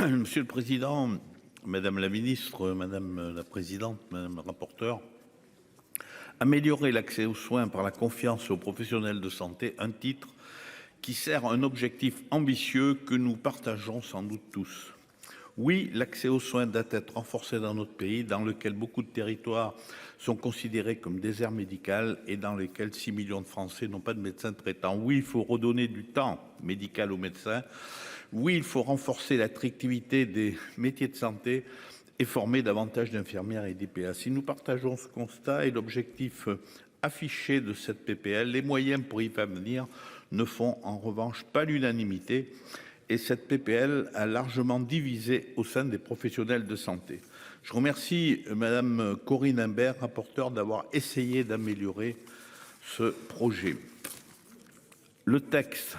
Monsieur le Président, Madame la Ministre, Madame la Présidente, Madame la Rapporteure, améliorer l'accès aux soins par la confiance aux professionnels de santé, un titre qui sert un objectif ambitieux que nous partageons sans doute tous. Oui, l'accès aux soins doit être renforcé dans notre pays, dans lequel beaucoup de territoires sont considérés comme désert médical et dans lesquels 6 millions de Français n'ont pas de médecin traitant. Oui, il faut redonner du temps médical aux médecins. Oui, il faut renforcer l'attractivité des métiers de santé et former davantage d'infirmières et d'IPA. Si nous partageons ce constat et l'objectif affiché de cette PPL, les moyens pour y parvenir ne font en revanche pas l'unanimité. Et cette PPL a largement divisé au sein des professionnels de santé. Je remercie Madame Corinne Imbert, rapporteure, d'avoir essayé d'améliorer ce projet. Le texte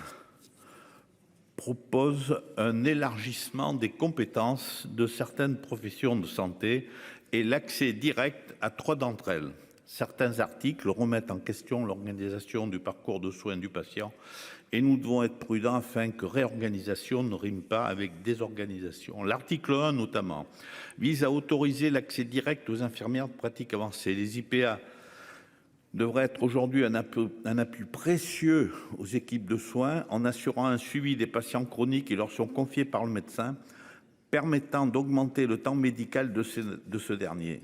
propose un élargissement des compétences de certaines professions de santé et l'accès direct à 3 d'entre elles. Certains articles remettent en question l'organisation du parcours de soins du patient et nous devons être prudents afin que réorganisation ne rime pas avec désorganisation. L'article 1 notamment vise à autoriser l'accès direct aux infirmières de pratique avancée. Les IPA devrait être aujourd'hui un appui précieux aux équipes de soins en assurant un suivi des patients chroniques qui leur sont confiés par le médecin, permettant d'augmenter le temps médical de ce dernier.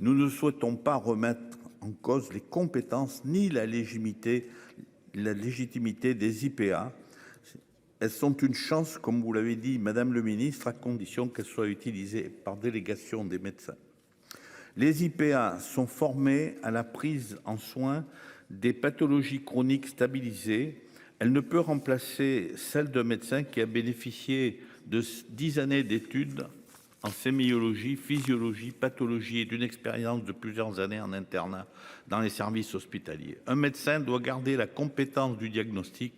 Nous ne souhaitons pas remettre en cause les compétences ni la légitimité des IPA. Elles sont une chance, comme vous l'avez dit, Madame le Ministre, à condition qu'elles soient utilisées par délégation des médecins. Les IPA sont formés à la prise en soin des pathologies chroniques stabilisées. Elle ne peut remplacer celle d'un médecin qui a bénéficié de 10 années d'études en sémiologie, physiologie, pathologie et d'une expérience de plusieurs années en internat dans les services hospitaliers. Un médecin doit garder la compétence du diagnostic.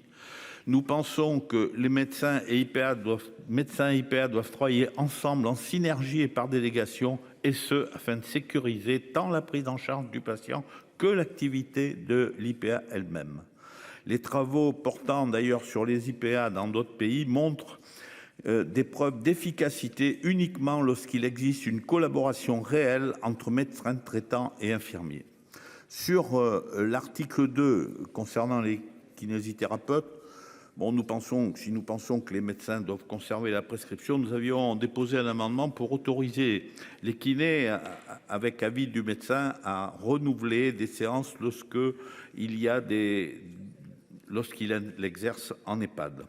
Nous pensons que les médecins et IPA doivent travailler ensemble en synergie et par délégation, et ce afin de sécuriser tant la prise en charge du patient que l'activité de l'IPA elle-même. Les travaux portant d'ailleurs sur les IPA dans d'autres pays montrent des preuves d'efficacité uniquement lorsqu'il existe une collaboration réelle entre médecins traitants et infirmiers. Sur l'article 2 concernant les kinésithérapeutes, nous pensons que les médecins doivent conserver la prescription. Nous avions déposé un amendement pour autoriser les kinés, avec avis du médecin, à renouveler des séances lorsqu'il exerce en EHPAD.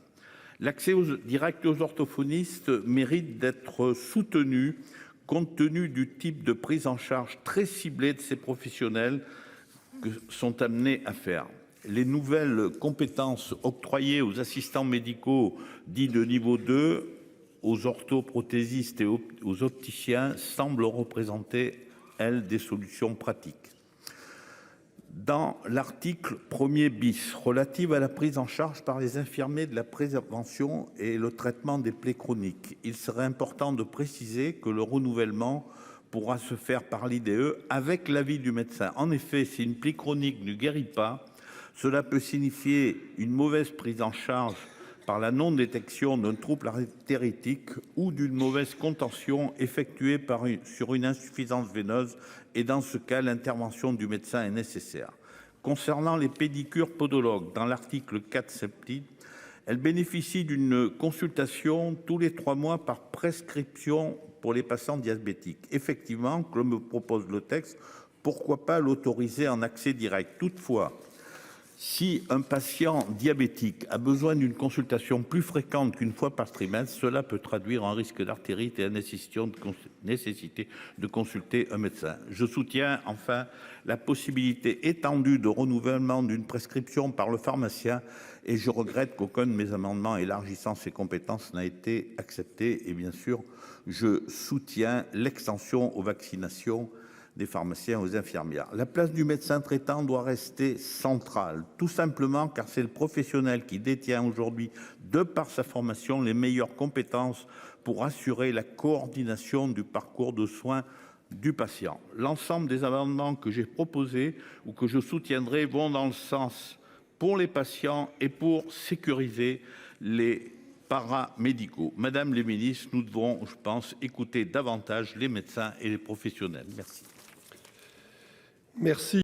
L'accès direct aux orthophonistes mérite d'être soutenu compte tenu du type de prise en charge très ciblée de ces professionnels que sont amenés à faire. Les nouvelles compétences octroyées aux assistants médicaux dits de niveau 2, aux orthoprothésistes et aux opticiens semblent représenter, elles, des solutions pratiques. Dans l'article 1er bis, relatif à la prise en charge par les infirmiers de la prévention et le traitement des plaies chroniques, il serait important de préciser que le renouvellement pourra se faire par l'IDE avec l'avis du médecin. En effet, si une plaie chronique ne guérit pas, cela peut signifier une mauvaise prise en charge par la non-détection d'un trouble artéritique ou d'une mauvaise contention effectuée sur une insuffisance veineuse, et dans ce cas, l'intervention du médecin est nécessaire. Concernant les pédicures podologues, dans l'article 4 septies, elles bénéficient d'une consultation tous les 3 mois par prescription pour les patients diabétiques. Effectivement, comme me propose le texte, pourquoi pas l'autoriser en accès direct? Toutefois, si un patient diabétique a besoin d'une consultation plus fréquente qu'une fois par trimestre, cela peut traduire un risque d'artérite et la nécessité de consulter un médecin. Je soutiens enfin la possibilité étendue de renouvellement d'une prescription par le pharmacien et je regrette qu'aucun de mes amendements élargissant ses compétences n'a été accepté. Et bien sûr, je soutiens l'extension aux vaccinations des pharmaciens aux infirmières. La place du médecin traitant doit rester centrale, tout simplement car c'est le professionnel qui détient aujourd'hui, de par sa formation, les meilleures compétences pour assurer la coordination du parcours de soins du patient. L'ensemble des amendements que j'ai proposés ou que je soutiendrai vont dans le sens pour les patients et pour sécuriser les paramédicaux. Madame les ministres, nous devons, je pense, écouter davantage les médecins et les professionnels. Merci. Merci.